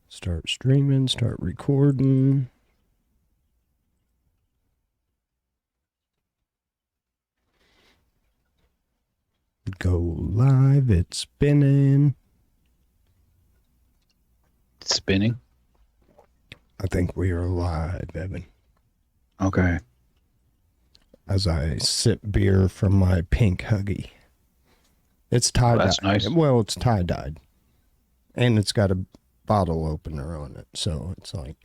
Start streaming, start recording. Go live, it's spinning. Spinning? I think we are live, Evan. Okay. As I sip beer from my pink Huggy. It's tie-dyed. That's nice. Well, it's tie-dyed. And it's got a bottle opener on it, so it's like...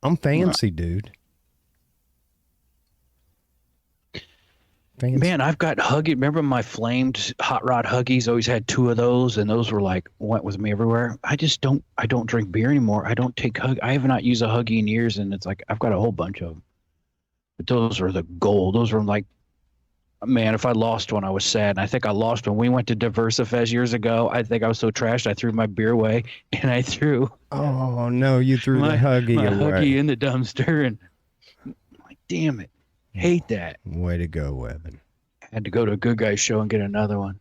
I'm fancy, dude. Fancy. Man, I've got Huggy. Remember my flamed hot rod Huggies? Always had two of those, and those were like, went with me everywhere. I don't drink beer anymore. I don't take Hug. I have not used a Huggy in years, and it's like, I've got a whole bunch of them. But those are the gold. Those were like, man, if I lost one, I was sad. And I think I lost one. We went to Diversifest years ago. I think I was so trashed, I threw my beer away, and I threw. Oh, no, you threw the Huggy away. Huggy in the dumpster, and I'm like, damn it. Hate that. Way to go, Evan. Had to go to a Good Guys show and get another one.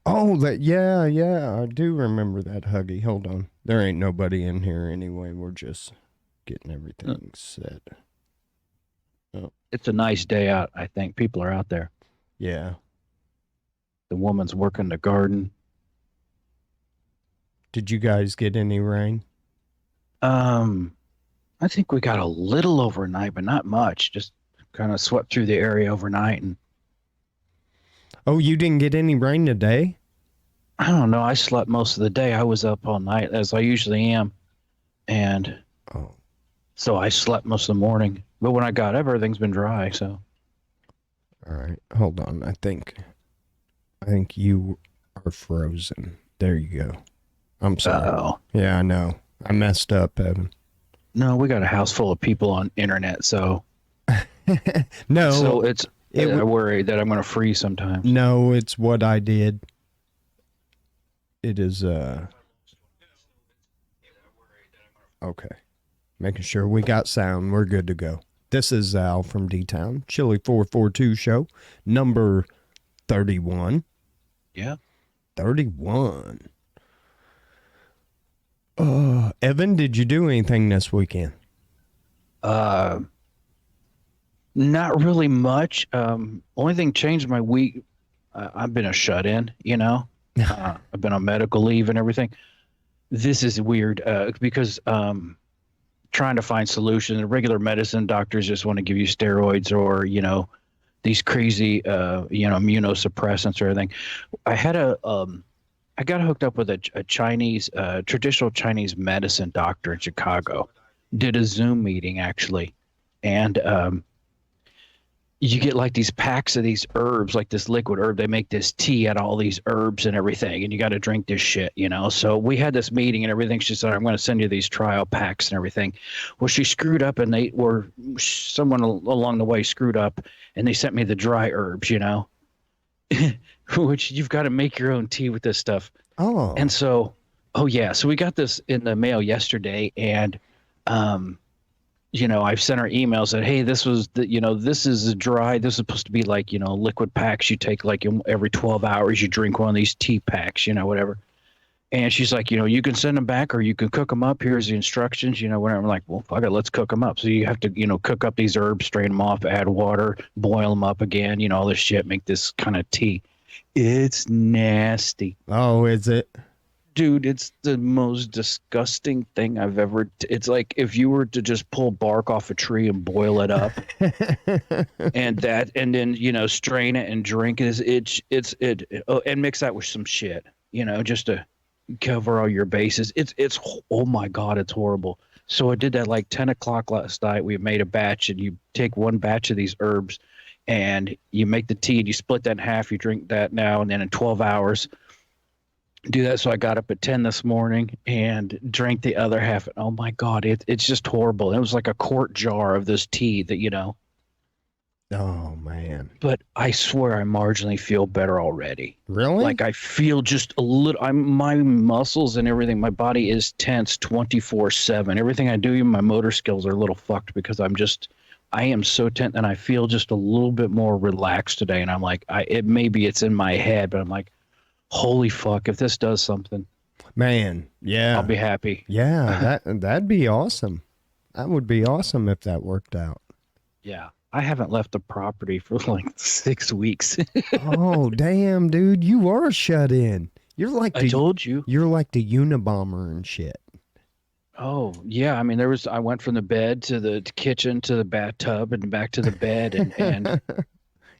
Oh, yeah, I do remember that Huggy. Hold on. There ain't nobody in here anyway. We're just getting everything set. Oh. It's a nice day out, I think. People are out there. Yeah. The woman's working the garden. Did you guys get any rain? I think we got a little overnight, but not much. Just kind of swept through the area overnight. And oh, you didn't get any rain today? I don't know. I slept most of the day. I was up all night, as I usually am. And so I slept most of the morning. But when I got up, everything's been dry, so. All right. Hold on. I think you are frozen. There you go. I'm sorry. Uh-oh. Yeah, I know. I messed up, Evan. No, we got a house full of people on internet, so. No. So I worry that I'm going to freeze sometimes. No, it's what I did. It is, okay. Making sure we got sound. We're good to go. This is Al from D-Town&Chili442 Show, number 31. Yeah. 31. Evan, did you do anything this weekend? Not really much. Only thing changed my week. I've been a shut-in, you know. I've been on medical leave and everything. This is weird because trying to find solutions. Regular medicine doctors just want to give you steroids or, you know, these crazy, immunosuppressants or everything. I got hooked up with a Chinese, traditional Chinese medicine doctor in Chicago. Did a Zoom meeting actually, and you get like these packs of these herbs, like this liquid herb. They make this tea out of all these herbs and everything, and you got to drink this shit, you know. So we had this meeting and everything. She said, I'm going to send you these trial packs and everything. Well, she screwed up, and someone along the way screwed up, and they sent me the dry herbs, you know, which you've got to make your own tea with this stuff. Oh. And so, so we got this in the mail yesterday, and I've sent her emails that, hey, this is a dry, this is supposed to be like, liquid packs you take like every 12 hours, you drink one of these tea packs, whatever. And she's like, you can send them back or you can cook them up. Here's the instructions, whatever. I'm like, well, fuck it, let's cook them up. So you have to, cook up these herbs, strain them off, add water, boil them up again, all this shit, make this kind of tea. It's nasty. Oh, is it? Dude, it's the most disgusting thing I've ever. It's like if you were to just pull bark off a tree and boil it up, and then strain it and drink it. And mix that with some shit, just to cover all your bases. It's oh my god, it's horrible. So I did that like 10 o'clock last night. We made a batch, and you take one batch of these herbs, and you make the tea, and you split that in half. You drink that now, and then in 12 hours. Do that. So I got up at 10 this morning and drank the other half. Oh my god, it's just horrible. It was like a quart jar of this tea that Oh man. But I swear I marginally feel better already. Really? Like I feel just a little. My muscles and everything. My body is tense 24/7. Everything I do, even my motor skills are a little fucked because I am so tense, and I feel just a little bit more relaxed today. And I'm like, maybe it's in my head, but I'm like, holy fuck, if this does something. Man, I'll yeah. be happy. Yeah, that'd be awesome. That would be awesome if that worked out. Yeah. I haven't left the property for like 6 weeks. Oh, damn, dude, you are shut in. You're like I told you. you're like the Unabomber and shit. Oh, yeah. I mean, I went from the bed to the kitchen to the bathtub and back to the bed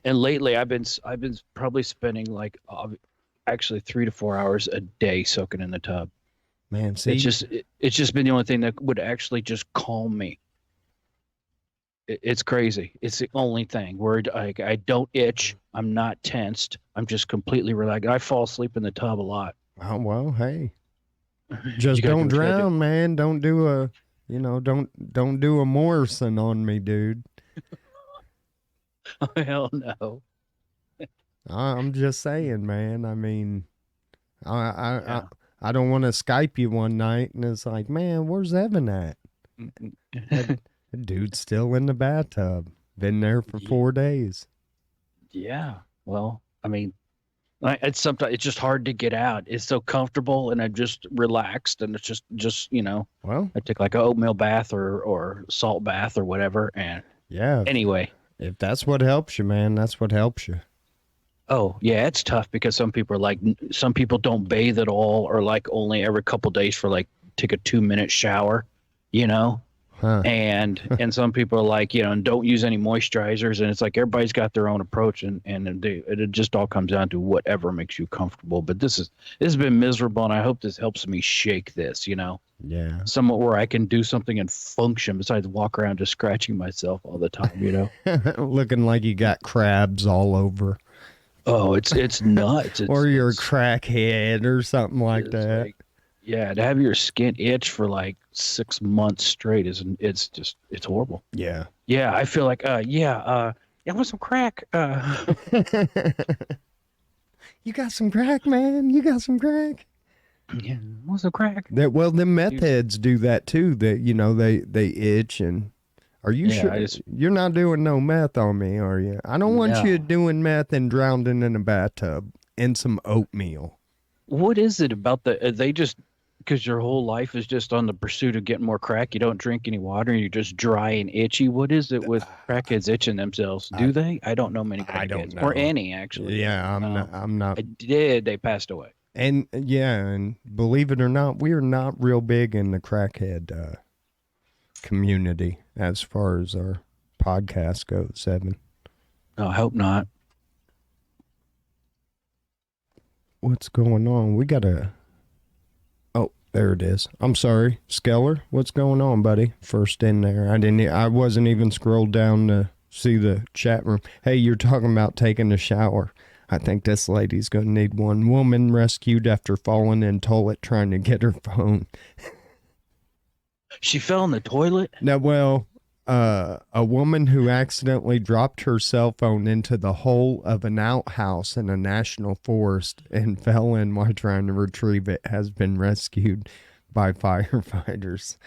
and lately I've been probably spending like actually 3 to 4 hours a day soaking in the tub. Man, It's see, just it's just been the only thing that would actually just calm me. It's crazy. It's the only thing where I don't itch. I'm not tensed. I'm just completely relaxed. I fall asleep in the tub a lot. oh well, hey, You just gotta do don't what you gotta do. drown, man. Don't do a, don't do a Morrison on me, dude. Oh, hell no. I'm just saying, man. I mean, I I I, Yeah. I don't want to Skype you one night and it's like, man, where's Evan at? That, that dude's still in the bathtub. Been there for Ye- 4 days. Yeah. Well, I mean, it's sometimes it's just hard to get out. It's so comfortable, and I'm just relaxed, and it's just Well, I take like a oatmeal bath or salt bath or whatever. And yeah, anyway, if that's what helps you, man, that's what helps you. oh yeah, it's tough because some people don't bathe at all, or like only every couple days for like take a 2 minute shower, you know. Huh. And some people are like, and don't use any moisturizers, and it's like everybody's got their own approach, and it just all comes down to whatever makes you comfortable. But this has been miserable, and I hope this helps me shake this, Yeah. somewhat where I can do something and function besides walk around just scratching myself all the time. Looking like you got crabs all over. Oh, it's nuts. Or you're a It's crackhead or something like it's that. like, yeah, to have your skin itch for like 6 months straight it's horrible. Yeah. Yeah, I feel like yeah, I want some crack. You got some crack, man. You got some crack. Yeah, I want some crack. That well, the meth Dude, heads do that too. That they itch and. Are you yeah, sure you're not doing no meth on me? Are you? I don't want you no. doing meth and drowning in a bathtub in some oatmeal. What is it about they just because your whole life is just on the pursuit of getting more crack, you don't drink any water, and you're just dry and itchy. What is it with crackheads itching themselves? I Do they? I don't know many I don't crackheads or know. any actually. Yeah, I'm not. I'm not. I did. They passed away. And yeah, and believe it or not, we are not real big in the crackhead community as far as our podcast goes. Evan, Oh, I hope not. what's going on? We got a. Oh, there it is. I'm sorry, Skeller. What's going on, buddy? First in there. I wasn't even scrolled down to see the chat room. Hey, you're talking about taking a shower. I think this lady's gonna need one. Woman rescued after falling in toilet trying to get her phone. She fell in the toilet. Now, well, a woman who accidentally dropped her cell phone into the hole of an outhouse in a national forest and fell in while trying to retrieve it has been rescued by firefighters.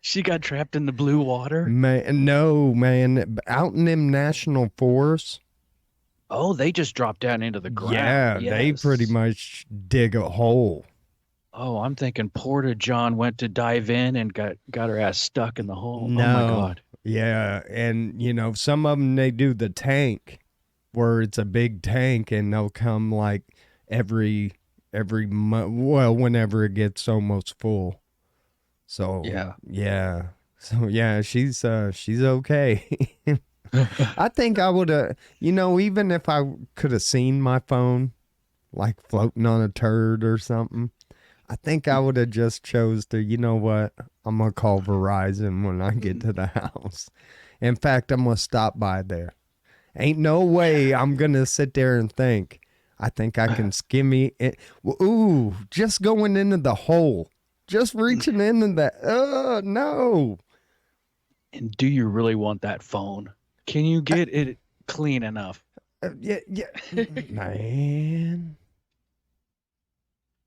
She got trapped in the blue water. Man, no, man, out in them national forests. Oh, they just dropped down into the ground. Yeah, they pretty Yes. much dig a hole. Oh, I'm thinking Porta John went to dive in and got her ass stuck in the hole. Oh my No, God. yeah, and some of them they do the tank, where it's a big tank, and they'll come like every month. Well, whenever it gets almost full. So Yeah. yeah, so yeah, she's okay. I think I would have, even if I could have seen my phone like floating on a turd or something, I think I would have just chose to, you know what? I'm gonna call Verizon when I get to the house. In fact, I'm gonna stop by there. Ain't no way I'm gonna sit there and think. I think I can skimmy it. Ooh, just going into the hole, just reaching into that. No. And do you really want that phone? Can you get it clean enough? Yeah, man.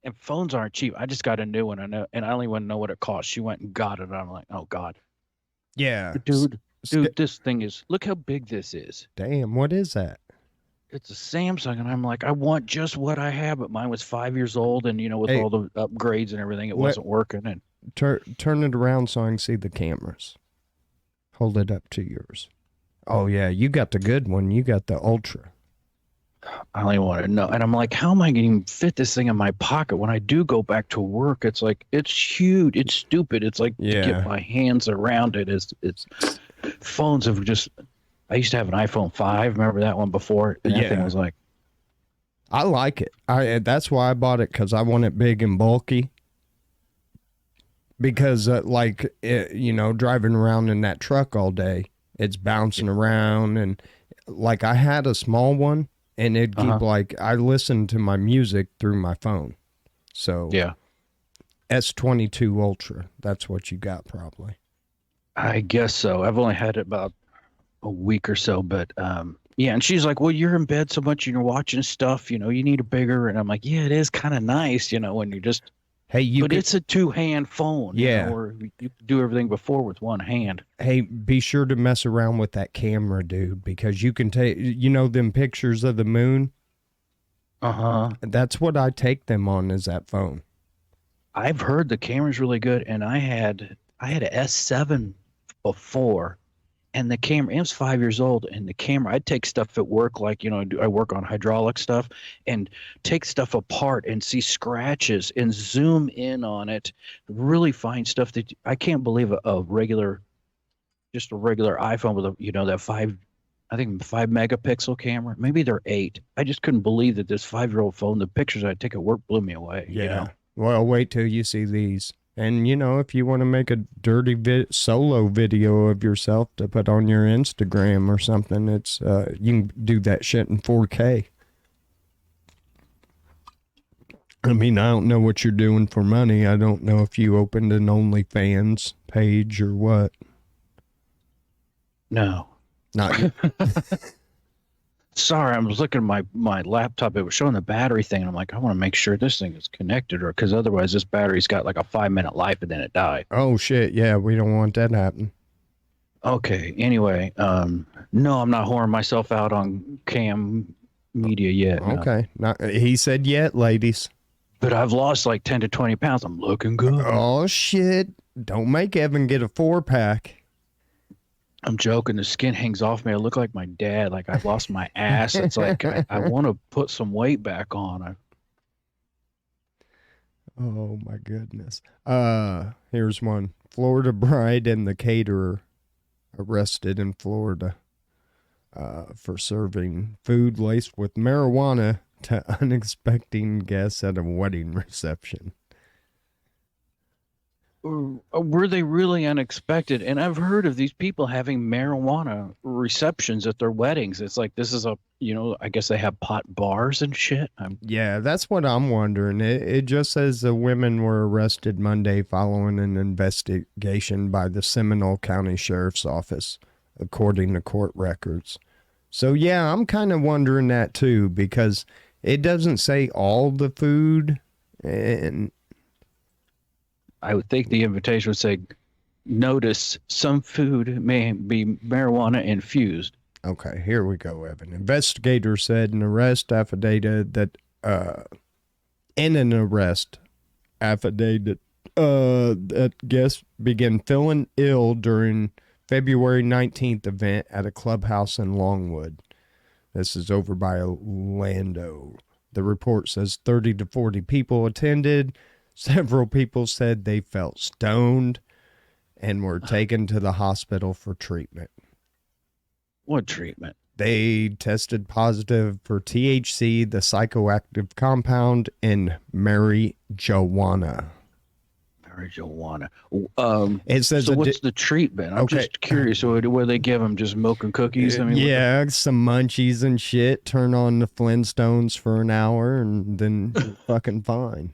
And phones aren't cheap. I just got a new one. I know, and I don't even know what it cost. She went and got it. And I'm like, oh God, Yeah, dude, this thing is. Look how big this is. damn. What is that? it's a Samsung, and I'm like, I want just what I have, but mine was 5 years old, and with Hey, all the upgrades and everything, it let wasn't working. And turn it around so I can see the cameras. Hold it up to yours. Oh yeah, you got the good one. You got the Ultra. I don't even want to know. And I'm like, how am I going to fit this thing in my pocket when I do go back to work? It's like it's huge. It's stupid. It's like to get Yeah. my hands around it. It's phones have just. I used to have an iPhone 5. Remember that one before? And that thing Yeah. was like, I like it. That's why I bought it, because I want it big and bulky. Because driving around in that truck all day, it's bouncing around, and like I had a small one, and it'd keep I listened to my music through my phone. So yeah. S22 Ultra, that's what you got probably. I guess so. I've only had it about a week or so, but yeah. And she's like, "Well, you're in bed so much and you're watching stuff. You need a bigger." And I'm like, "Yeah, it is kind of nice, when you're just." Hey, you But could it's a two-hand phone, yeah. or you could do everything before with one hand. Hey, be sure to mess around with that camera, dude, because you can take them pictures of the moon. That's what I take them on, is that phone. I've heard the camera's really good, and I had a S7 before, and the camera, it was 5 years old, and the camera, I'd take stuff at work, like, I work on hydraulic stuff, and take stuff apart and see scratches and zoom in on it, really find stuff that I can't believe just a regular iPhone with that I think 5 megapixel camera. Maybe they're 8. I just couldn't believe that this 5-year-old phone, the pictures I take at work blew me away. Yeah. Well, wait till you see these. And, if you want to make a dirty solo video of yourself to put on your Instagram or something, it's you can do that shit in 4K. I mean, I don't know what you're doing for money. I don't know if you opened an OnlyFans page or what. No. Not yet. Sorry, I was looking at my laptop. It was showing the battery thing, and I'm like, I want to make sure this thing is connected, or because otherwise this battery's got like a 5-minute life and then it died. Oh shit! Yeah, we don't want that happening. Okay. Anyway, no, I'm not whoring myself out on cam media yet. No. Okay. Not, he said yet, ladies. But I've lost like 10 to 20 pounds. I'm looking good. Oh shit! Don't make Evan get a 4-pack. I'm joking. The skin hangs off me. I look like my dad. Like I've lost my ass. It's like I want to put some weight back on. Oh my goodness. Here's one. Florida bride and the caterer arrested in Florida for serving food laced with marijuana to unexpected guests at a wedding reception. Were they really unexpected? And I've heard of these people having marijuana receptions at their weddings. It's like, this is I guess they have pot bars and shit. Yeah, that's what I'm wondering. It just says the women were arrested Monday following an investigation by the Seminole County Sheriff's Office, according to court records. So yeah, I'm kind of wondering that too, because it doesn't say all the food, and I would think the invitation would say, notice some food may be marijuana infused. okay, here we go, Evan. Investigators said an arrest affidavit that that guests began feeling ill during February 19th event at a clubhouse in Longwood. This is over by Orlando. The report says 30 to 40 people attended. Several people said they felt stoned and were taken to the hospital for treatment. What treatment? They tested positive for THC, the psychoactive compound, in marijuana. Marijuana. It says so what's the treatment? I'm just curious. So what do they give them? Just milk and cookies? I mean, yeah, some munchies and shit. Turn on the Flintstones for an hour and then you're fucking fine.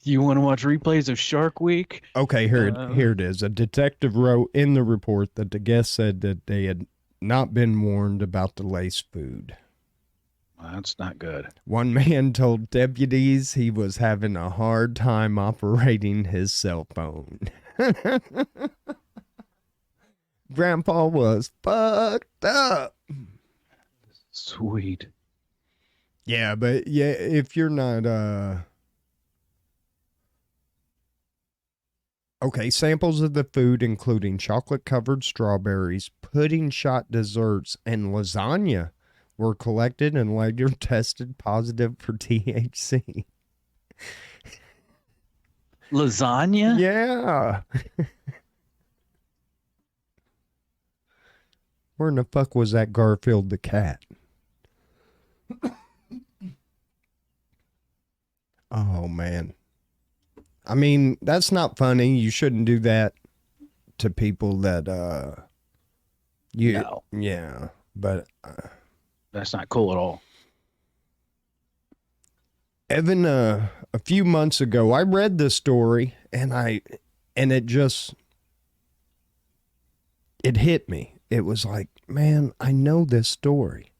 You want to watch replays of Shark Week? Okay, here it is. A detective wrote in the report that the guests said that they had not been warned about the laced food. Well, that's not good. One man told deputies he was having a hard time operating his cell phone. Grandpa was fucked up. Sweet. Yeah, but yeah, if you're not okay, samples of the food including chocolate-covered strawberries, pudding-shot desserts, and lasagna were collected and later tested positive for THC. Lasagna? Yeah. Where in the fuck was that Garfield the cat? Oh, man. I mean, that's not funny. You shouldn't do that to people that, No, yeah, but, that's not cool at all. Evan, a few months ago, I read this story and it just, it hit me. It was like, man, I know this story.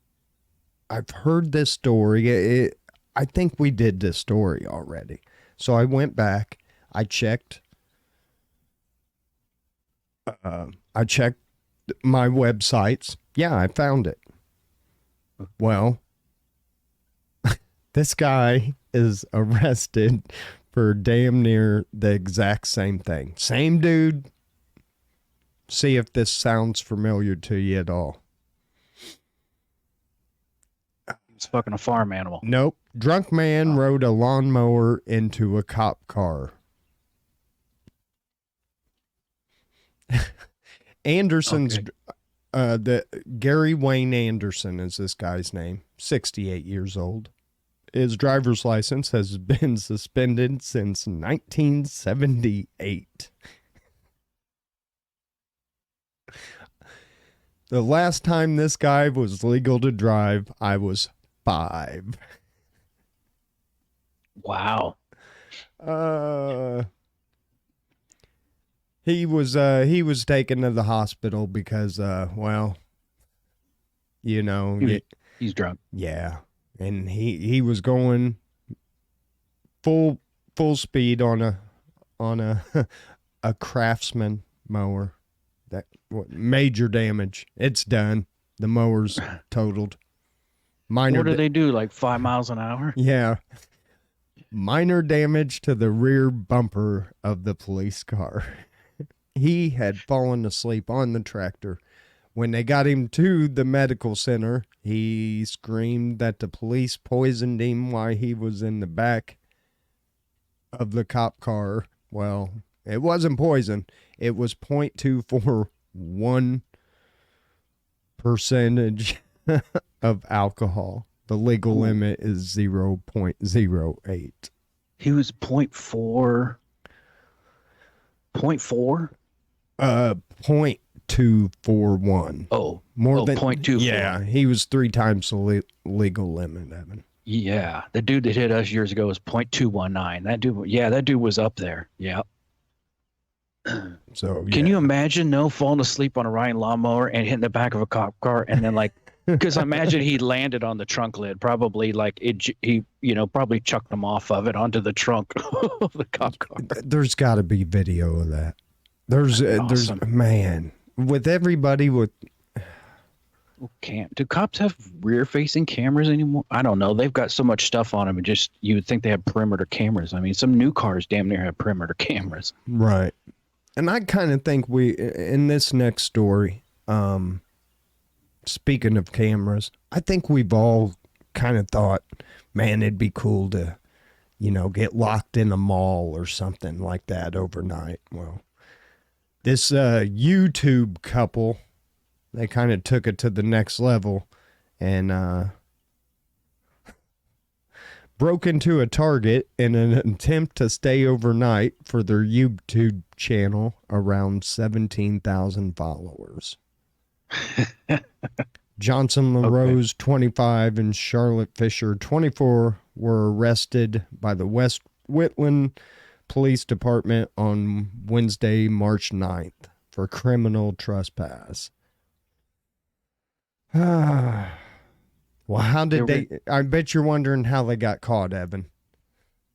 I've heard this story. I think we did this story already. So I went back, I checked my websites. Yeah, I found it. Well, this guy is arrested for damn near the exact same thing. Same dude. See if this sounds familiar to you at all. It's fucking a farm animal. Nope. Drunk man rode a lawnmower into a cop car. Anderson's, the Gary Wayne Anderson is this guy's name, 68 years old. His driver's license has been suspended since 1978. The last time this guy was legal to drive, I was 5. Wow. He was taken to the hospital because well, you know, He's drunk. yeah. And he was going full speed on a a Craftsman mower. That major damage. It's done. The mower's totaled. Minor. What do they do? Like 5 miles an hour? Yeah. Minor damage to the rear bumper of the police car. He had fallen asleep on the tractor. When they got him to the medical center, he screamed that the police poisoned him while he was in the back of the cop car. Well, it wasn't poison. It was 0.241 percentage of alcohol. The legal limit is 0.08. He was 0.4. 0.4? 0.241. Oh, more than 0.24. Yeah, he was 3 times the legal limit, Evan. Yeah, the dude that hit us years ago was 0.219. That dude was up there. Yeah. So Can you imagine falling asleep on a Ryan lawnmower and hitting the back of a cop car and then because I imagine he landed on the trunk lid, probably he probably chucked him off of it onto the trunk of the cop car. There's got to be video of that. There's man, with everybody with. Do cops have rear-facing cameras anymore? I don't know. They've got so much stuff on them, and just you would think they have perimeter cameras. I mean, some new cars damn near have perimeter cameras. Right. And I kind of think in this next story, speaking of cameras, I think we've all kind of thought, man, it'd be cool to, get locked in a mall or something like that overnight. Well, this YouTube couple, they kind of took it to the next level and broke into a Target in an attempt to stay overnight for their YouTube channel, around 17,000 followers. Johnson LaRose, 25, and Charlotte Fisher, 24, were arrested by the West Whitland Police Department on Wednesday, March 9th for criminal trespass. Well, how did they? I bet you're wondering how they got caught, Evan.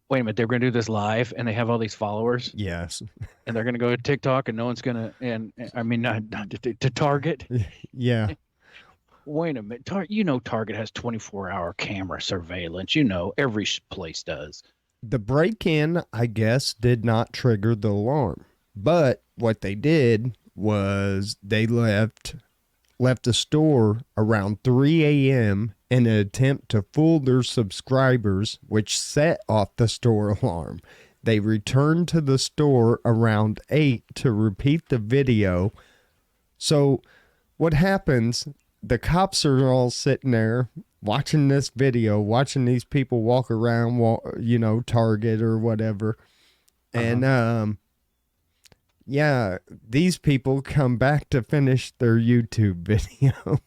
Wait a minute, they're going to do this live, and they have all these followers. Yes. And they're going to go to TikTok, and no one's going to. And I mean, not to Target. Yeah. Wait a minute. Target has 24-hour camera surveillance. Every place does. The break-in, I guess, did not trigger the alarm. But what they did was they left the store around 3 a.m. in an attempt to fool their subscribers, which set off the store alarm. They returned to the store around 8 to repeat the video. So what happens, the cops are all sitting there watching this video, watching these people walk around, Target or whatever. And, yeah, these people come back to finish their YouTube video.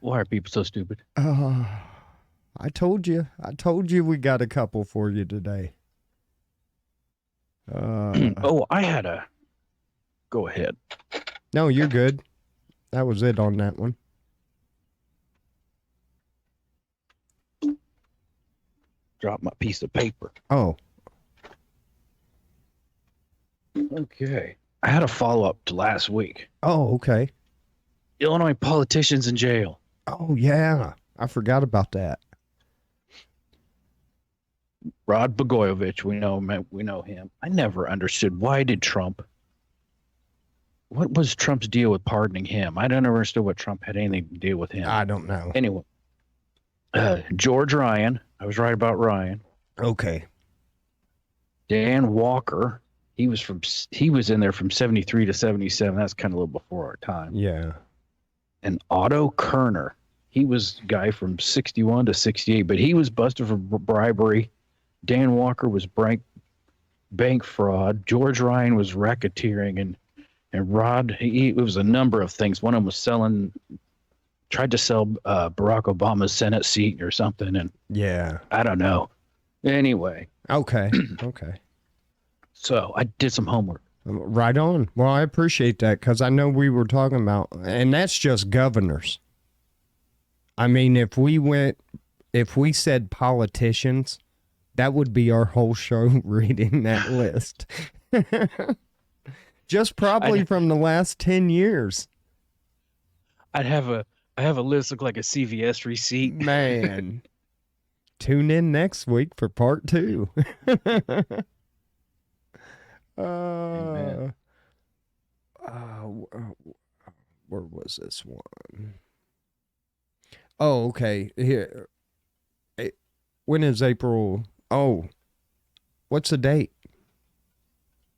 Why are people so stupid? I told you we got a couple for you today. Go ahead. No, you're good. That was it on that one. Drop my piece of paper. Oh. Okay. I had a follow-up to last week. Oh, okay. Illinois politicians in jail. Oh, yeah. I forgot about that. Rod Blagojevich, we know him. I never understood, what was Trump's deal with pardoning him? I don't understand what Trump had anything to do with him. I don't know. Anyway, George Ryan. I was right about Ryan. Okay. Dan Walker. He was in there from 73 to 77. That's kind of a little before our time. Yeah. And Otto Kerner. He was guy from 61 to 68, but he was busted for bribery. Dan Walker was bank fraud. George Ryan was racketeering, and Rod, it was a number of things. One of them was tried to sell Barack Obama's Senate seat or something, and yeah, I don't know. Anyway. Okay. Okay. So I did some homework. Right on. Well, I appreciate that because I know we were talking about, and that's just governors. I mean, if we said politicians, that would be our whole show reading that list. Just probably from the last 10 years. I have a list look like a CVS receipt. Man. Tune in next week for part 2. Where was this one? Oh, okay. Here. When is April? Oh, what's the date?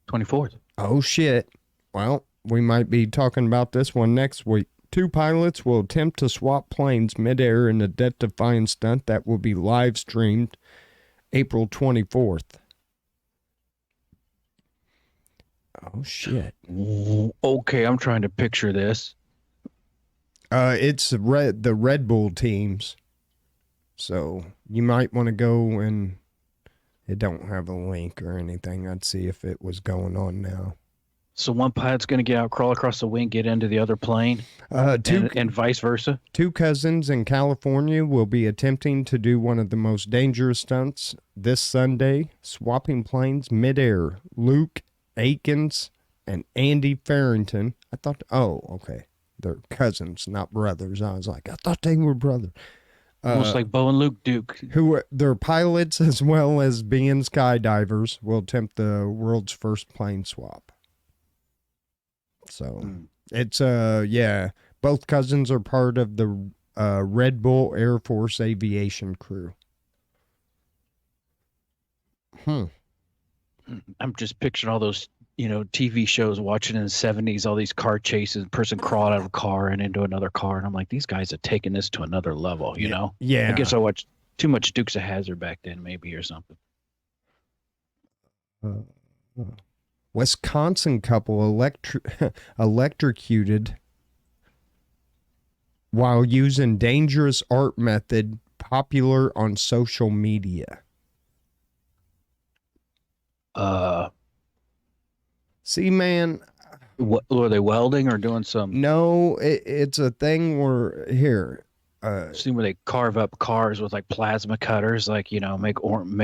24th. Oh, shit. Well, we might be talking about this one next week. 2 pilots will attempt to swap planes midair in a death-defying stunt that will be live streamed April 24th. Oh, shit. Okay, I'm trying to picture this. It's the Red Bull teams. So you might want to go, and it don't have a link or anything. I'd see if it was going on now. So one pilot's going to get out, crawl across the wing, get into the other plane, and vice versa? 2 cousins in California will be attempting to do one of the most dangerous stunts this Sunday, swapping planes midair. Luke Aikens and Andy Farrington. I thought, oh, okay. They're cousins, not brothers. I was like, I thought they were brothers. Almost like Bo and Luke Duke. They're pilots as well as being skydivers, will attempt the world's first plane swap. So it's, yeah, both cousins are part of the Red Bull Air Force aviation crew. I'm just picturing all those, TV shows watching in the 70s, all these car chases, person crawled out of a car and into another car. And I'm like, these guys are taking this to another level, you know? Yeah. I guess I watched too much Dukes of Hazzard back then, maybe, or something. Wisconsin couple electrocuted while using dangerous art method popular on social media. See, man. What, were they welding or doing some? No, it's a thing where, here, See where they carve up cars with like plasma cutters, like, you know, make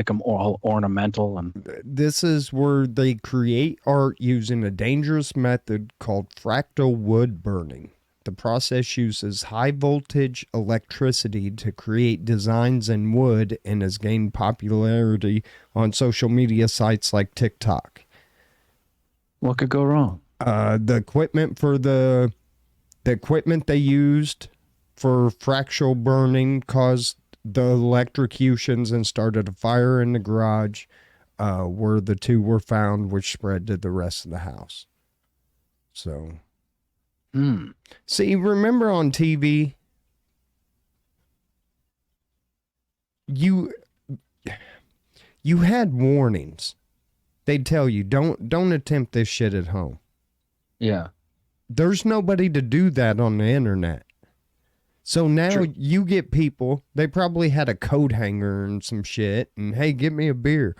them all ornamental. And This is where they create art using a dangerous method called fractal wood burning. The process uses high voltage electricity to create designs in wood and has gained popularity on social media sites like TikTok. what could go wrong? The equipment for the equipment they used for fractal burning caused the electrocutions and started a fire in the garage where the two were found, which spread to the rest of the house. So, see, remember on TV, you had warnings. They'd tell you don't attempt this shit at home. Yeah. There's nobody to do that on the internet. So now True. you get people, they probably had a coat hanger and some shit, and hey, get me a beer,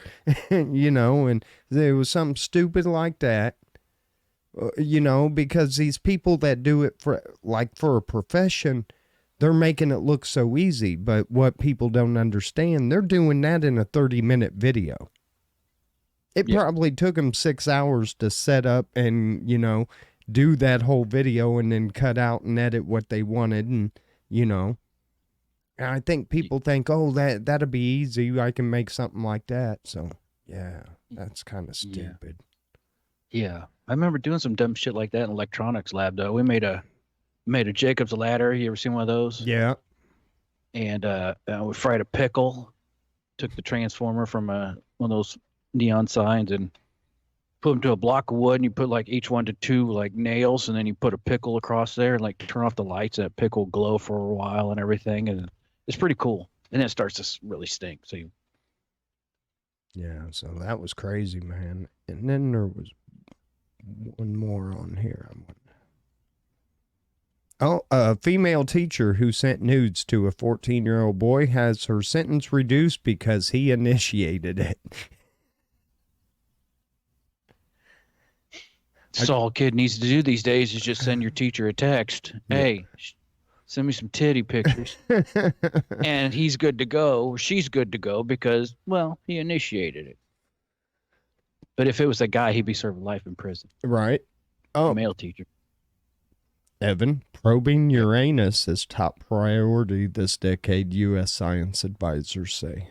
you know, and there was something stupid like that, you know, because these people that do it for a profession, they're making it look so easy. But what people don't understand, they're doing that in a 30-minute video. It probably took them 6 hours to set up and, you know, do that whole video and then cut out and edit what they wanted. And, you know, and I think people think, oh, that'll be easy. I can make something like that. So, yeah, that's kind of stupid. Yeah. I remember doing some dumb shit like that in electronics lab, though. We made a Jacob's ladder. You ever seen one of those? Yeah. And we fried a pickle, took the transformer from one of those neon signs and put them to a block of wood, and you put like each one to 2 like nails, and then you put a pickle across there and like turn off the lights, and that pickle glow for a while and everything, and it's pretty cool. And then it starts to really stink. So Yeah, so that was crazy, man. And then there was one more on here. Oh, a female teacher who sent nudes to a 14-year-old boy has her sentence reduced because he initiated it. that's all a kid needs to do these days is just send your teacher a text. Hey, send me some titty pictures. And he's good to go, or she's good to go because, well, he initiated it. But if it was a guy, he'd be serving life in prison. Right. Oh, Male teacher. Evan, probing Uranus is top priority this decade, U.S. science advisors say.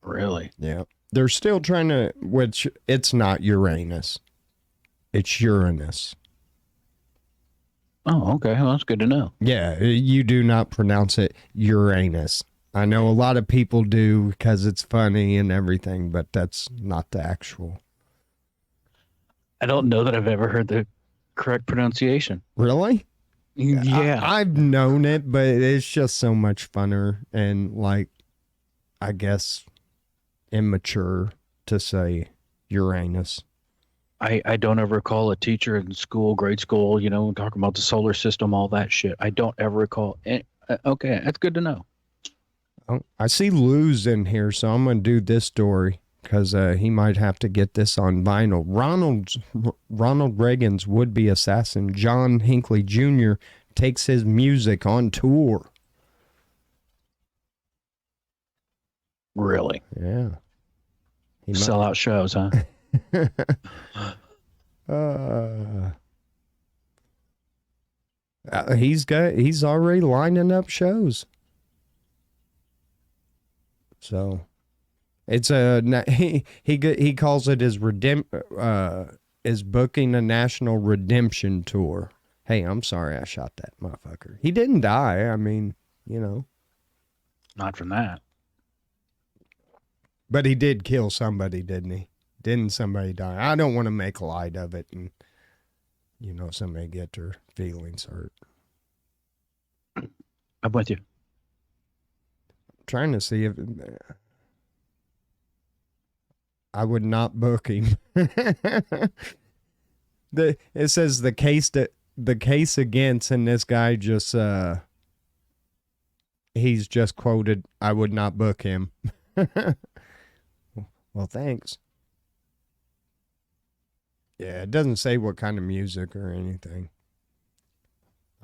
Really? Yeah. They're still trying to, which it's not Uranus. It's Uranus. Oh, okay. Well, that's good to know. Yeah, you do not pronounce it Uranus. I know a lot of people do because it's funny and everything, but that's not the actual. I don't know that I've ever heard the correct pronunciation. Really? Yeah. I've known it, but it's just so much funner and, like, I guess immature to say Uranus. I don't ever recall a teacher in school, grade school, you know, talking about the solar system, all that shit. I don't ever recall. Okay, that's good to know. Oh, I see Lou's in here, so I'm going to do this story because he might have to get this on vinyl. Ronald Reagan's would-be assassin, John Hinckley Jr., takes his music on tour. Really? Yeah. Sell out shows, huh? He's already lining up shows. So it's he calls it his is booking a national redemption tour. Hey, I'm sorry I shot that motherfucker. He didn't die. I mean, you know. Not from that. But he did kill somebody, didn't he? Didn't somebody die? I don't want to make light of it and, you know, somebody get their feelings hurt. I'm with you. I'm trying to see if I would not book him. It says the case against, and this guy just he's just quoted, I would not book him. Well, thanks. Yeah, it doesn't say what kind of music or anything.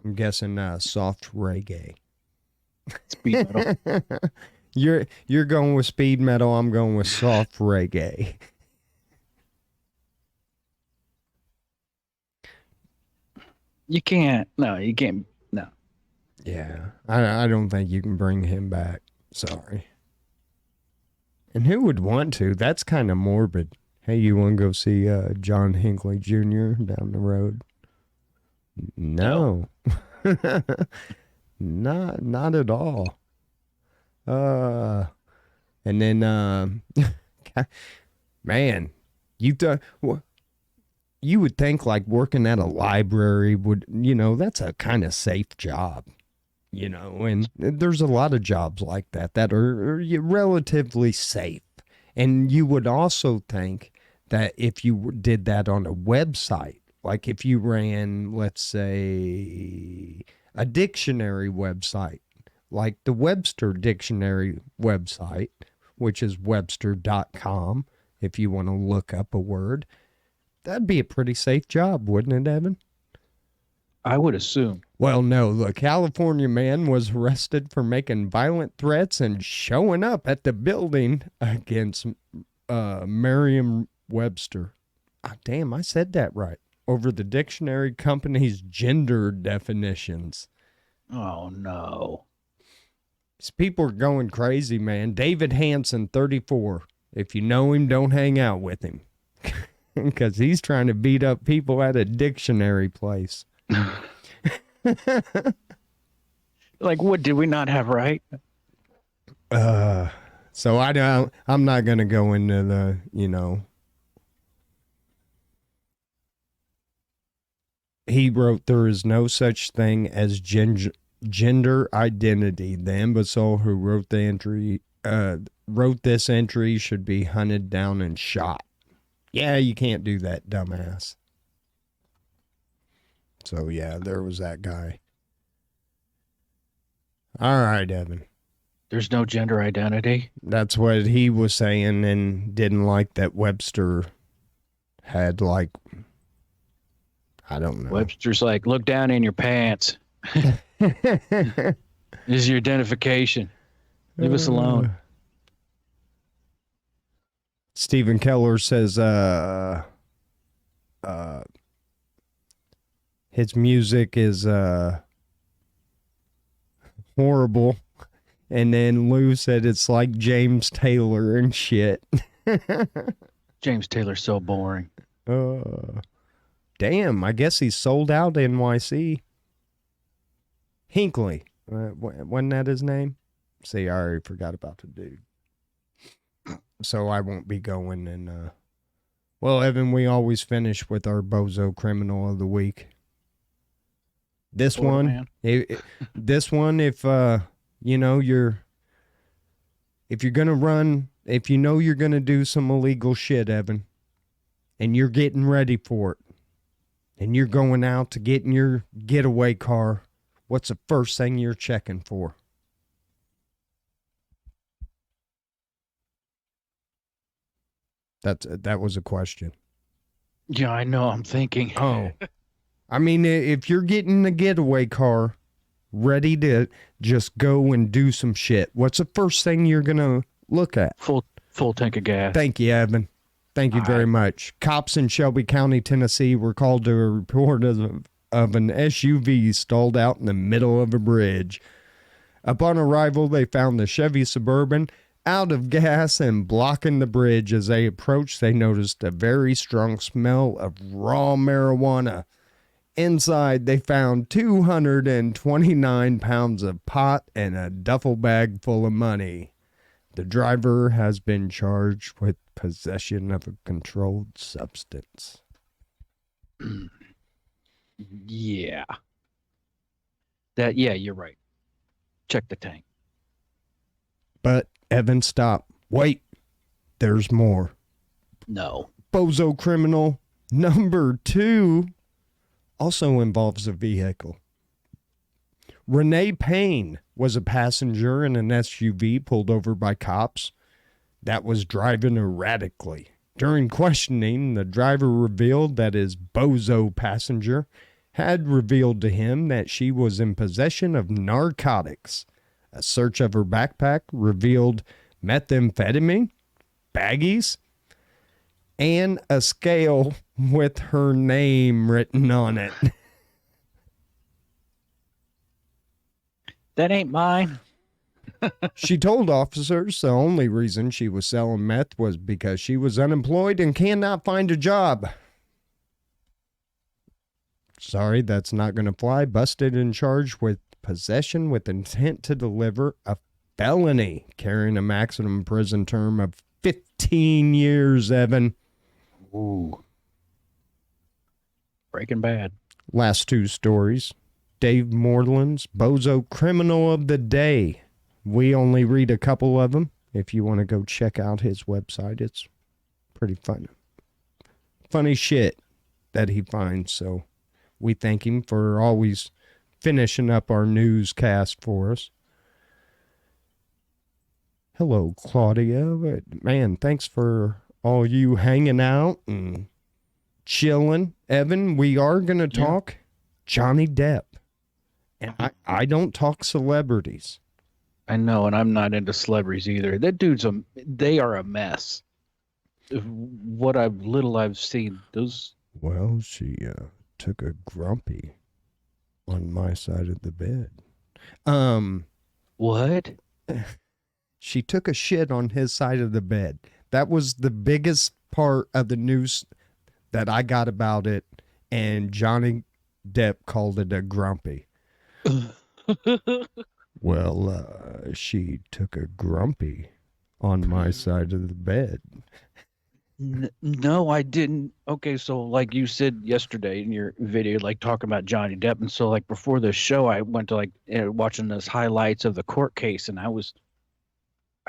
I'm guessing soft reggae. Speed metal. You're going with speed metal. I'm going with soft reggae. You can't. No, you can't. No. Yeah, I don't think you can bring him back. Sorry. And who would want to? That's kind of morbid. Hey, you want to go see John Hinckley Jr. down the road? No. Not at all. And then man, you would think like working at a library would, that's a kind of safe job. And there's a lot of jobs like that are relatively safe. And you would also think that if you did that on a website, like if you ran, let's say, a dictionary website, like the Webster Dictionary website, which is Webster.com, if you want to look up a word, that'd be a pretty safe job, wouldn't it, Evan? I would assume. Well, no, the California man was arrested for making violent threats and showing up at the building against Merriam-Webster. Ah, damn, I said that right. Over the dictionary company's gender definitions. Oh, no. These people are going crazy, man. David Hansen, 34. If you know him, don't hang out with him. Because he's trying to beat up people at a dictionary place. Like, what did we not have right? So I'm not going to go into the, he wrote, there is no such thing as gender identity. The imbecile who wrote this entry should be hunted down and shot. Yeah, you can't do that, dumbass. So yeah, there was that guy. All right, Evan. There's no gender identity. That's what he was saying, and didn't like that Webster had, like, I don't know. Webster's like, look down in your pants. This is your identification. Leave us alone. Stephen Keller says his music is horrible. And then Lou said it's like James Taylor and shit. James Taylor's so boring. Damn, I guess he's sold out NYC. Hinckley. Wasn't that his name? See, I already forgot about the dude. So I won't be going. And well, Evan, we always finish with our bozo criminal of the week. This one, this one, if if you're gonna run, if you know you're gonna do some illegal shit, Evan, and you're getting ready for it, and you're going out to get in your getaway car, what's the first thing you're checking for? That was a question. Yeah, I know. I'm thinking. Oh, I mean, if you're getting the getaway car ready to just go and do some shit, what's the first thing you're going to look at? Full tank of gas. Thank you, Evan. Thank you very much. Cops in Shelby County, Tennessee were called to a report of an SUV stalled out in the middle of a bridge. Upon arrival, they found the Chevy Suburban out of gas and blocking the bridge. As they approached, they noticed a very strong smell of raw marijuana. Inside, they found 229 pounds of pot and a duffel bag full of money. The driver has been charged with possession of a controlled substance. Yeah. Yeah, you're right. Check the tank. But, Evan, stop. Wait. There's more. No. Bozo criminal number 2 also involves a vehicle. Renee Payne was a passenger in an SUV pulled over by cops that was driving erratically. During questioning, the driver revealed that his bozo passenger had revealed to him that she was in possession of narcotics. A search of her backpack revealed methamphetamine, baggies, and a scale with her name written on it. That ain't mine. She told officers the only reason she was selling meth was because she was unemployed and cannot find a job. Sorry, that's not going to fly. Busted and charged with possession with intent to deliver, a felony, carrying a maximum prison term of 15 years, Evan. Ooh. Breaking Bad. Last two stories. Dave Moreland's Bozo Criminal of the Day. We only read a couple of them. If you want to go check out his website, it's pretty fun. Funny shit that he finds. So we thank him for always finishing up our newscast for us. Hello, Claudia. Man, thanks for all you hanging out and chilling. Evan, we are going to talk Johnny Depp. And I don't talk celebrities. I know, and I'm not into celebrities either. That dude's they are a mess. What I've seen, those. Well, she took a grumpy on my side of the bed. What? She took a shit on his side of the bed. That was the biggest part of the news that I got about it, and Johnny Depp called it a grumpy. Well, she took a grumpy on my side of the bed. No, I didn't. Okay, so like you said yesterday in your video, like talking about Johnny Depp, and so like before the show, I went to like watching those highlights of the court case, and I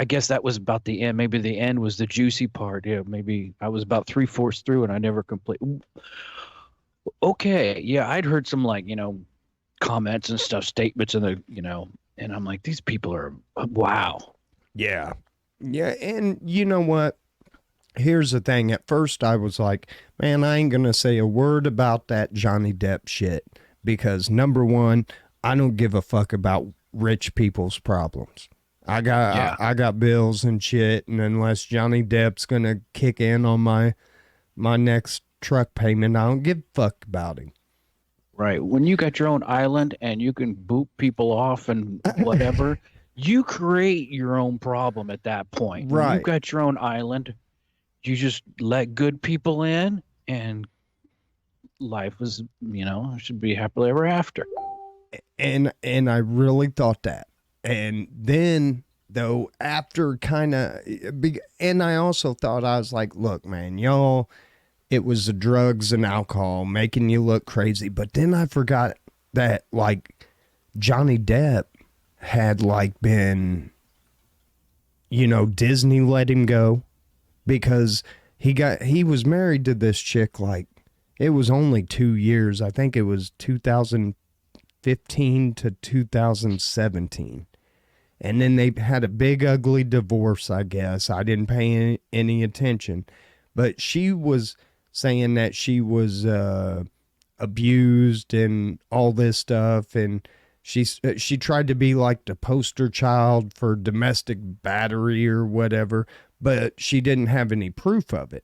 guess that was about the end. Maybe the end was the juicy part. Yeah, maybe I was about 3/4 through, and I never complete. Okay, yeah, I'd heard some like comments and stuff, statements in the and I'm like, these people are wow. Yeah, and you know what? Here's the thing. At first, I was like, man, I ain't going to say a word about that Johnny Depp shit because, number one, I don't give a fuck about rich people's problems. I got bills and shit, and unless Johnny Depp's going to kick in on my next truck payment, I don't give a fuck about him. Right. When you got your own island and you can boot people off and whatever, you create your own problem at that point. Right. When you've got your own island, you just let good people in and life is, should be happily ever after. And I really thought that. And then though, after and I also thought, I was like, look, man, y'all, it was the drugs and alcohol making you look crazy. But then I forgot that like Johnny Depp had like been, Disney let him go. Because he was married to this chick, like, it was only 2 years. I think it was 2015 to 2017. And then they had a big, ugly divorce, I guess. I didn't pay any attention. But she was saying that she was abused and all this stuff. And she tried to be like the poster child for domestic battery or whatever. But she didn't have any proof of it.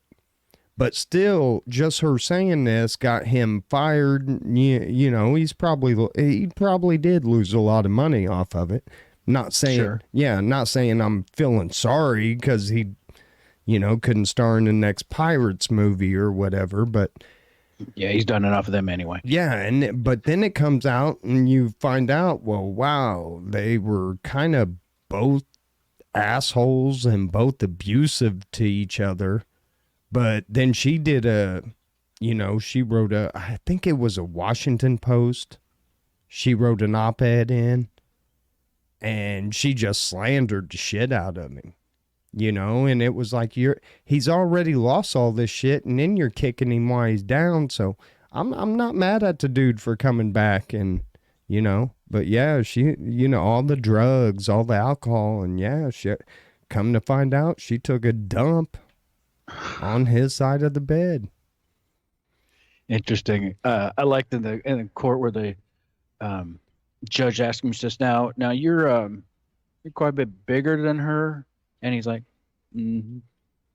But still, just her saying this got him fired. He probably did lose a lot of money off of it. Not saying, not saying I'm feeling sorry because he, couldn't star in the next Pirates movie or whatever. But yeah, he's done enough of them anyway. Yeah, but then it comes out and you find out, well, wow, they were kind of both assholes and both abusive to each other. But then she did she wrote I think it was a Washington Post. She wrote an op-ed in and she just slandered the shit out of him, and it was like, he's already lost all this shit and then you're kicking him while he's down. So I'm not mad at the dude for coming back and, but yeah, she, all the drugs, all the alcohol, and yeah, she, come to find out, she took a dump on his side of the bed. Interesting. I liked in the court where the judge asked him just now you're You're quite a bit bigger than her. And he's like, mm,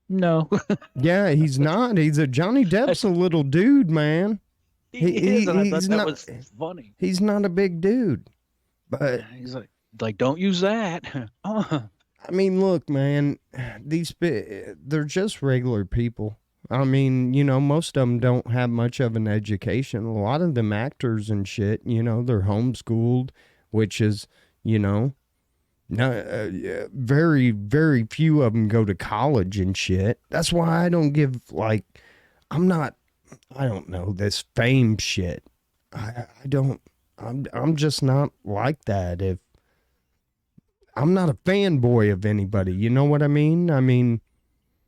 no. Yeah, he's not. He's a Johnny Depp's a little dude, man. He is, and I thought He's that not. was funny. He's not a big dude, but He's like, don't use that. I mean, look, man, they're just regular people. I mean, most of them don't have much of an education. A lot of them actors and shit, they're homeschooled, which is, no, very, very few of them go to college and shit. That's why I don't give, like, I don't know, this fame shit. I don't, I'm just not like that. If I'm not a fanboy of anybody, you know what I mean? I mean,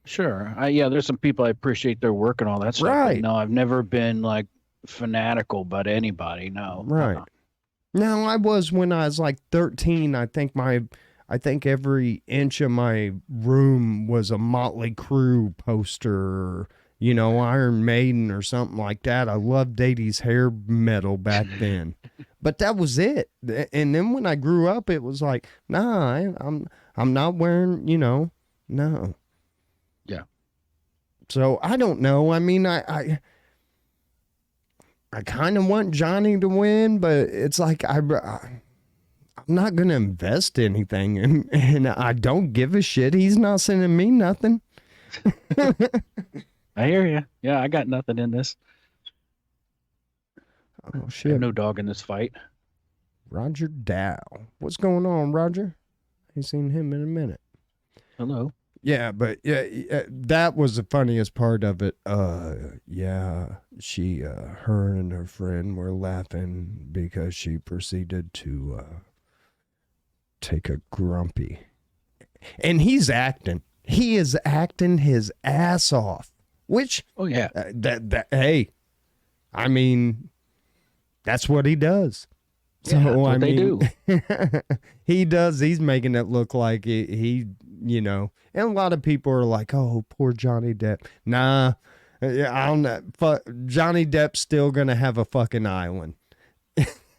Sure. Yeah, there's some people I appreciate their work and all that stuff. right. But no, I've never been like fanatical about anybody. No. Right. No, I was when I was like 13. I think every inch of my room was a Motley Crue poster, or, Iron Maiden or something like that. I loved 80s hair metal back then. But that was it. And then when I grew up, it was like, nah, I'm not wearing, no. Yeah. So I don't know. I mean, I kind of want Johnny to win, but it's like I'm not gonna invest anything, and I don't give a shit. He's not sending me nothing. I hear you. Yeah, I got nothing in this. Oh I have shit! no dog in this fight. Roger Dow, what's going on, Roger? Ain't seen him in a minute. Hello. Yeah, but yeah, that was the funniest part of it. Yeah, her and her friend were laughing because she proceeded to take a grumpy, and he's acting. He is acting his ass off. Which, Oh yeah. hey, I mean, that's what he does. So Yeah, that's what I they mean, do. he does. He's making it look like he, and a lot of people are like, "Oh, poor Johnny Depp." Nah, I don't know. Johnny Depp's still gonna have a fucking island.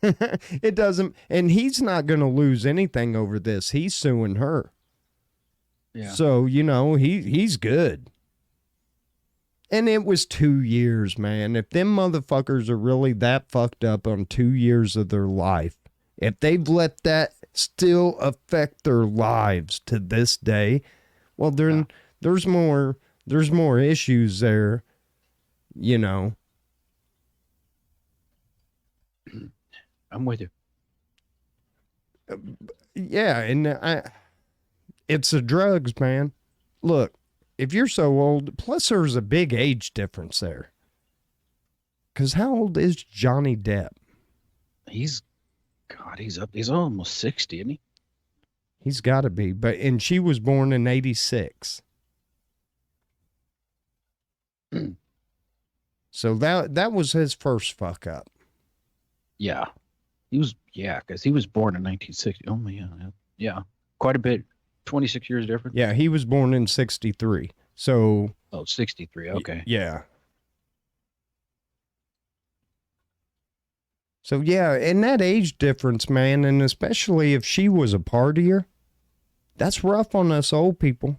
It doesn't, and he's not gonna lose anything over this. He's suing her. Yeah. So he's good. And it was 2 years, man. If them motherfuckers are really that fucked up on 2 years of their life, if they've let that still affect their lives to this day, well, there's more issues there, I'm with you. Yeah, and it's the drugs, man. Look, if you're so old, plus there's a big age difference there. Because how old is Johnny Depp? He's up. He's almost 60, isn't he? He's got to be. And she was born in 86. So that was his first fuck up. Yeah. Because he was born in 1960. Oh, yeah. Yeah. Quite a bit. 26 years difference. Yeah, he was born in 63. So. Oh, 63. Okay. Yeah. So, yeah, and that age difference, man, and especially if she was a partier, that's rough on us old people.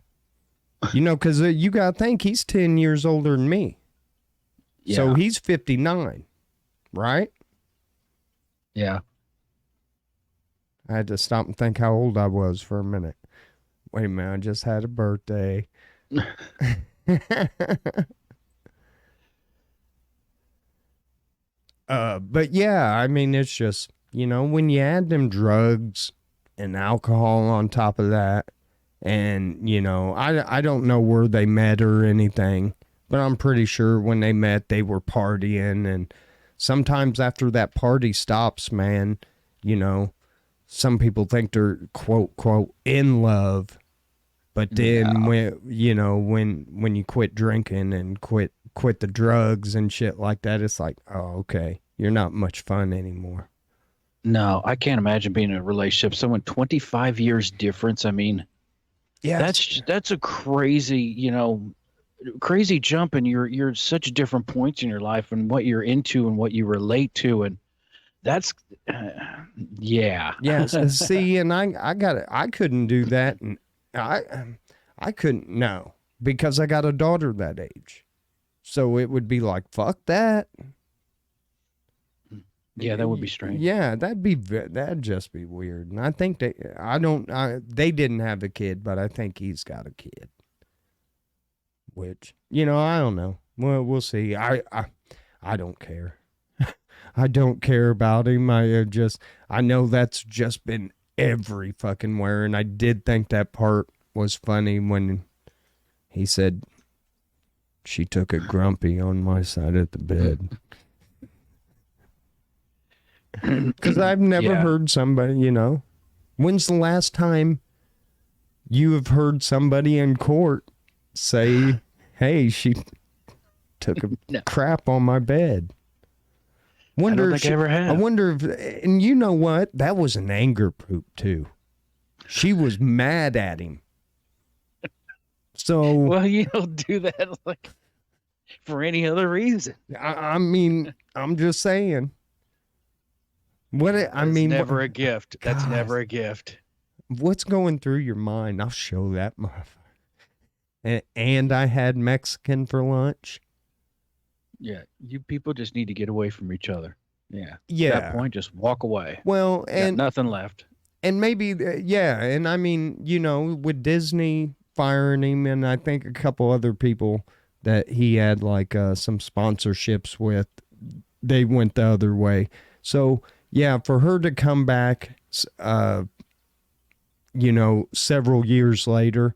Because you got to think he's 10 years older than me. Yeah. So he's 59, right? Yeah. I had to stop and think how old I was for a minute. Wait a minute, I just had a birthday. But yeah, I mean, it's just, when you add them drugs and alcohol on top of that, and, I don't know where they met or anything, but I'm pretty sure when they met, they were partying. And sometimes after that party stops, man, some people think they're quote, quote, in love. But then when you quit drinking and quit the drugs and shit like that, it's like, oh, okay, you're not much fun anymore. No, I can't imagine being in a relationship. Someone 25 years difference. I mean, yeah, that's a crazy, crazy jump. And you're such different points in your life and what you're into and what you relate to. And that's, Yeah. Yes. See, and I got it. I couldn't do that, and I couldn't. No, because I got a daughter that age, so it would be like fuck that. Yeah, that would be strange. Yeah, that'd just be weird. And I think they didn't have a kid, but I think he's got a kid. Which, I don't know. Well, we'll see. I don't care. I don't care about him. I know that's just been every fucking where, and I did think that part was funny when he said she took a grumpy on my side of the bed. Because I've never heard somebody, when's the last time you have heard somebody in court say, hey, she took a crap on my bed? I don't think I ever have. I wonder if, and you know what? That was an anger poop too. She was mad at him. So. Well, you don't do that like for any other reason. I mean, I'm just saying. Never a gift. That's never a gift. What's going through your mind? I'll show that motherfucker. And I had Mexican for lunch. Yeah, you people just need to get away from each other. Yeah. Yeah. At that point, just walk away. Well, and got nothing left. And maybe, and I mean, with Disney firing him, and I think a couple other people that he had like some sponsorships with, they went the other way. So. Yeah, for her to come back, several years later,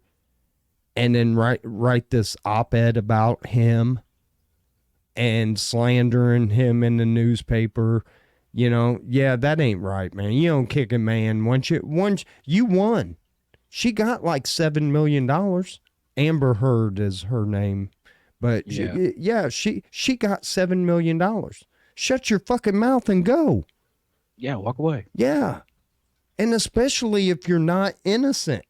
and then write this op-ed about him and slandering him in the newspaper, that ain't right, man. You don't kick a man once you won. She got like $7 million. Amber Heard is her name, but she got $7 million. Shut your fucking mouth and go. Yeah, walk away. Yeah. And especially if you're not innocent.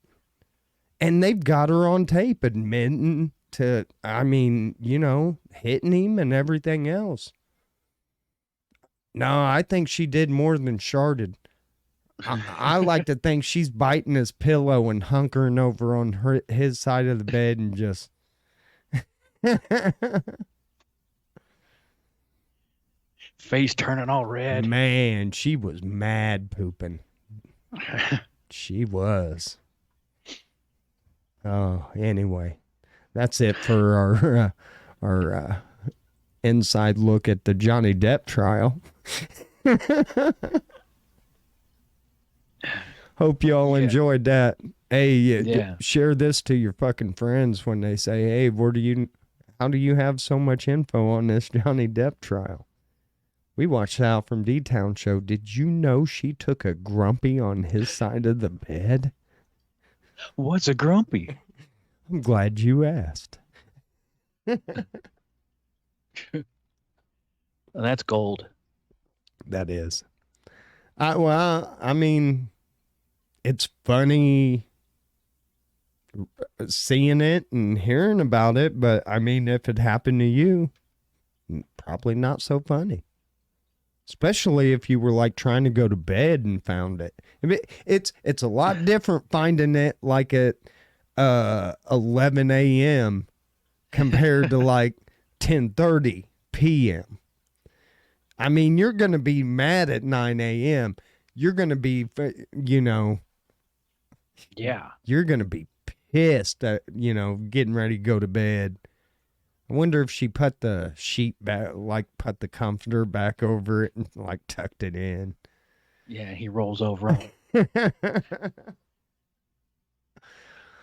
And they've got her on tape admitting to, hitting him and everything else. No, I think she did more than sharded. I like to think she's biting his pillow and hunkering over on his side of the bed and just... Face turning all red. Man, she was mad pooping. She was. Oh, anyway, that's it for our inside look at the Johnny Depp trial. Hope y'all enjoyed that. Hey, share this to your fucking friends when they say, "Hey, how do you have so much info on this Johnny Depp trial?" We watched the Alfromdtown show. Did you know she took a grumpy on his side of the bed? What's a grumpy? I'm glad you asked. That's gold. That is. I mean, it's funny seeing it and hearing about it, but I mean, if it happened to you, probably not so funny. Especially if you were like trying to go to bed and found it. It's a lot different finding it like at 11 a.m. compared to like 10:30 p.m. I mean, you're going to be mad at 9 a.m. You're going to be, Yeah. You're going to be pissed at, getting ready to go to bed. I wonder if she put the sheet back, like put the comforter back over it and like tucked it in. Yeah, he rolls over.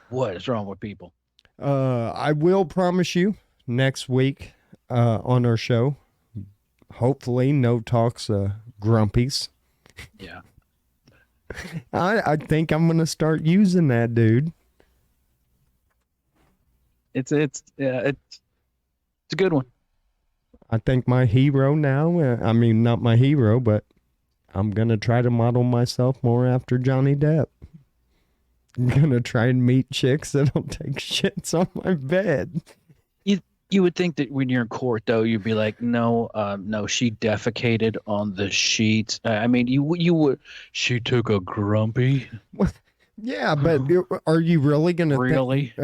What is wrong with people? I will promise you next week on our show, hopefully no talks grumpies. Yeah. I think I'm going to start using that, dude. It's a good one. I think my hero now, I mean, not my hero, but I'm going to try to model myself more after Johnny Depp. I'm going to try and meet chicks that'll take shits on my bed. You would think that when you're in court, though, you'd be like, no, no, she defecated on the sheets. I mean, you would. She took a grumpy. Yeah, but are you really going to think Really?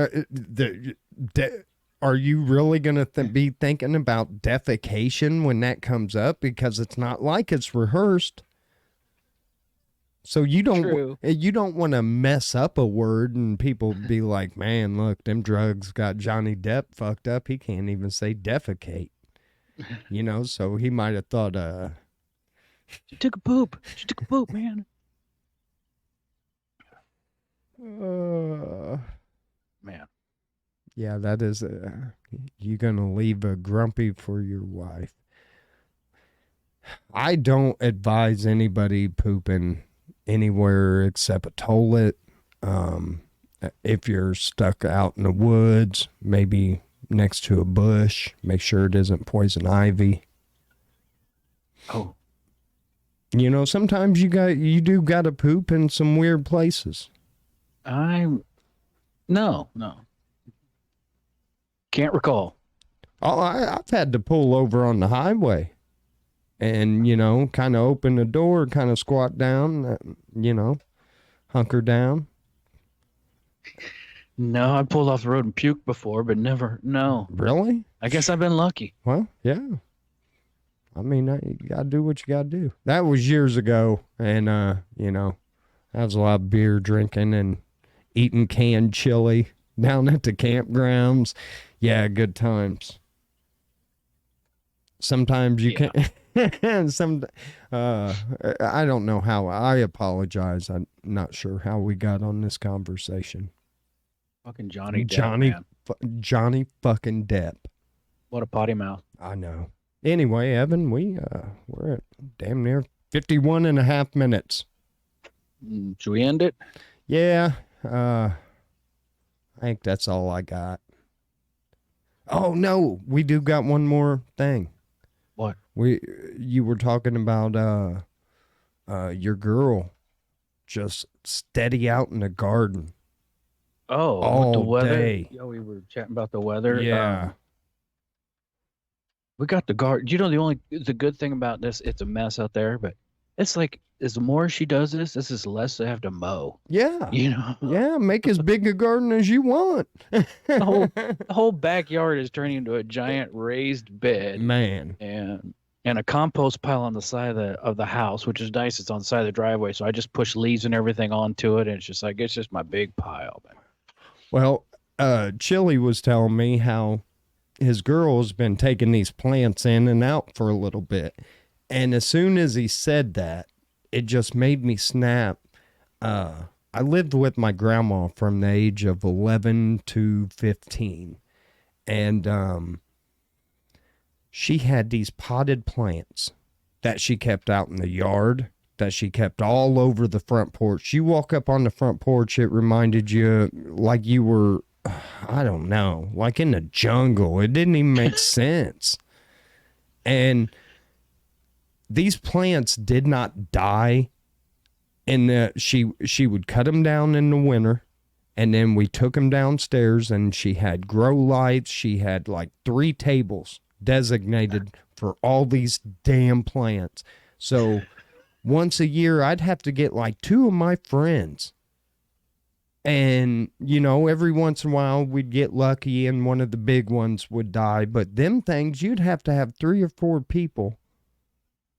are you really going to be thinking about defecation when that comes up? Because it's not like it's rehearsed. So True. you don't want to mess up a word and people be like, man, look, them drugs got Johnny Depp fucked up. He can't even say defecate. You know, so he might have thought, She took a poop. She took a poop, man. Man. yeah, that is, you gonna leave a grumpy for your wife. I don't advise anybody pooping anywhere except a toilet. If you're stuck out in the woods, maybe next to a bush, make sure it isn't poison ivy. Oh. You know, sometimes you do gotta poop in some weird places. No. Can't recall. Oh, I've had to pull over on the highway and, you know, kind of open the door, kind of squat down, you know, hunker down. No, I pulled off the road and puked before, but never. No. Really? I guess I've been lucky. Well, yeah. I mean, you gotta do what you gotta do. That was years ago, and you know, that was a lot of beer drinking and eating canned chili down at the campgrounds. Yeah, good times. Sometimes you can. I don't know how. I apologize. I'm not sure how we got on this conversation. Fucking Johnny Depp, man. Johnny fucking Depp. What a potty mouth. I know. Anyway, Evan, we're at damn near 51 and a half minutes. Should we end it? Yeah. I think that's all I got. Oh no, we do got one more thing. What? You were talking about your girl just steady out in the garden. Oh, all the weather. day. Yeah, we were chatting about the weather. Yeah. We got the garden. You know, the good thing about this, it's a mess out there, but it's like as the more she does this is less they have to mow. Yeah. You know? Yeah, make as big a garden as you want. The whole backyard is turning into a giant raised bed. Man. And a compost pile on the side of the house, which is nice. It's on the side of the driveway. So I just push leaves and everything onto it, and it's just my big pile. Well, Chili was telling me how his girl's been taking these plants in and out for a little bit. And as soon as he said that, it just made me snap. I lived with my grandma from the age of 11 to 15. And she had these potted plants that she kept out in the yard, that she kept all over the front porch. You walk up on the front porch, it reminded you like you were, I don't know, like in the jungle. It didn't even make sense. And these plants did not die. And she would cut them down in the winter, and then we took them downstairs, and she had grow lights. She had like 3 tables designated for all these damn plants. So once a year, I'd have to get like 2 of my friends. And, you know, every once in a while we'd get lucky and one of the big ones would die. But them things, you'd have to have 3 or 4 people.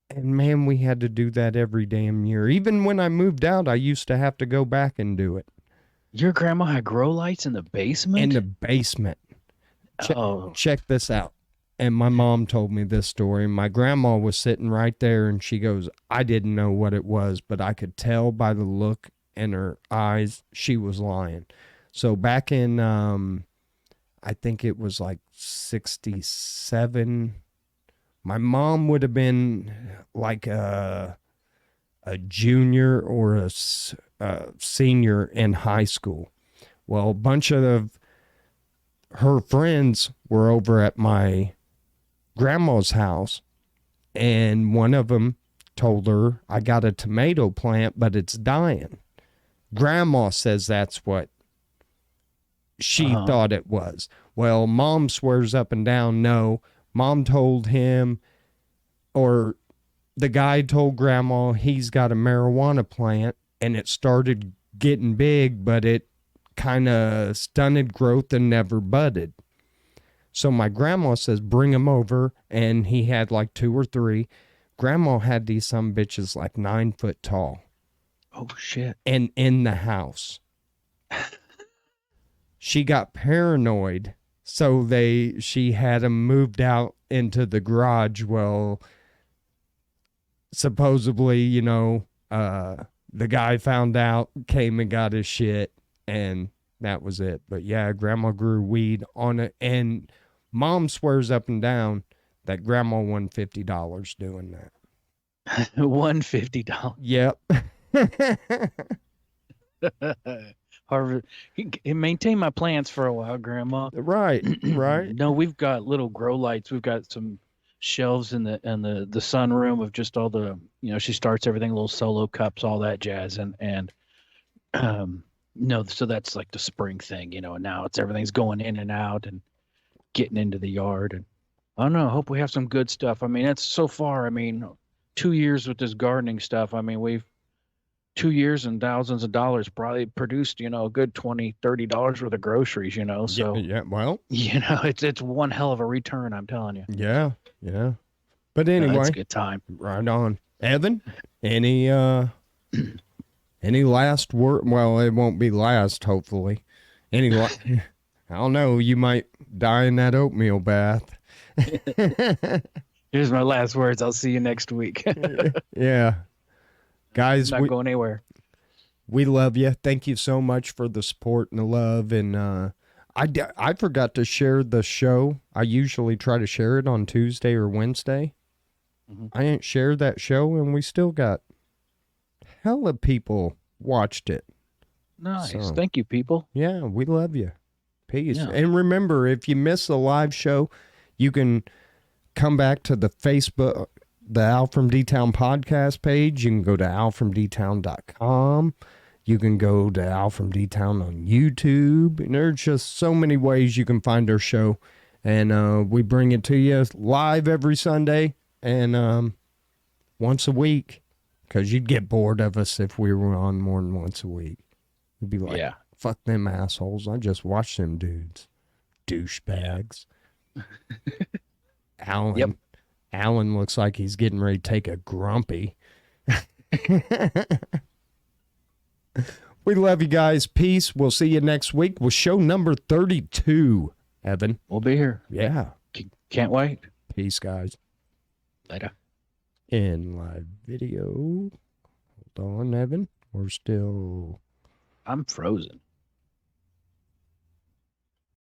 And man, we had to do that every damn year. Even when I moved out, I used to have to go back and do it. Your grandma had grow lights in the basement? In the basement. Oh. Check this out. And my mom told me this story. My grandma was sitting right there, and she goes, I didn't know what it was, but I could tell by the look in her eyes she was lying. So back in, I think it was like 67, my mom would have been like a junior or a senior in high school. Well, a bunch of her friends were over at my grandma's house, and one of them told her, I got a tomato plant, but it's dying. Grandma says that's what she thought it was. Well, Mom swears up and down, no. Mom told him, or the guy told Grandma he's got a marijuana plant, and it started getting big, but it kind of stunted growth and never budded. So my grandma says, bring him over, and he had like 2 or 3. Grandma had these some bitches like 9 foot tall. Oh, shit. And in the house. She got paranoid, so she had him moved out into the garage. Well, supposedly, you know, the guy found out, came and got his shit, and that was it. But yeah, Grandma grew weed on it, and Mom swears up and down that Grandma won $50 doing that. $150. Yep. Harvard, maintain my plants for a while, Grandma. Right, right. No, we've got little grow lights. We've got some shelves in the sunroom of just all the, you know, she starts everything, little solo cups, all that jazz, and no, so that's like the spring thing, you know. And now everything's going in and out and getting into the yard, and I don't know. I hope we have some good stuff. I mean, that's so far. I mean, 2 years with this gardening stuff. I mean, we've 2 years and thousands of dollars probably produced, you know, a good $20-$30 worth of groceries, you know. So yeah, well, you know, it's one hell of a return, I'm telling you. Yeah. But anyway, it's a good time. Right on. Evan, any last word? Well, it won't be last, hopefully. I don't know. You might die in that oatmeal bath. Here's my last words. I'll see you next week. Yeah. Guys, not going anywhere. We love you. Thank you so much for the support and the love. And I forgot to share the show. I usually try to share it on Tuesday or Wednesday. Mm-hmm. I didn't share that show, and we still got hella people watched it. Nice. So, thank you, people. Yeah, we love you. Peace. Yeah. And remember, if you miss the live show, you can come back to the Facebook, the Al from D-Town podcast page. You can go to alfromdtown.com. You can go to Al from D-Town on YouTube. And there's just so many ways you can find our show. And we bring it to you live every Sunday and once a week, because you'd get bored of us if we were on more than once a week. You'd be like, fuck them assholes. I just watched them dudes. Douchebags. Alan. Yep. Alan looks like he's getting ready to take a grumpy. We love you guys. Peace. We'll see you next week with show number 32, Evan. We'll be here. Yeah. Can't wait. Peace, guys. Later. In live video. Hold on, Evan. We're still... I'm frozen.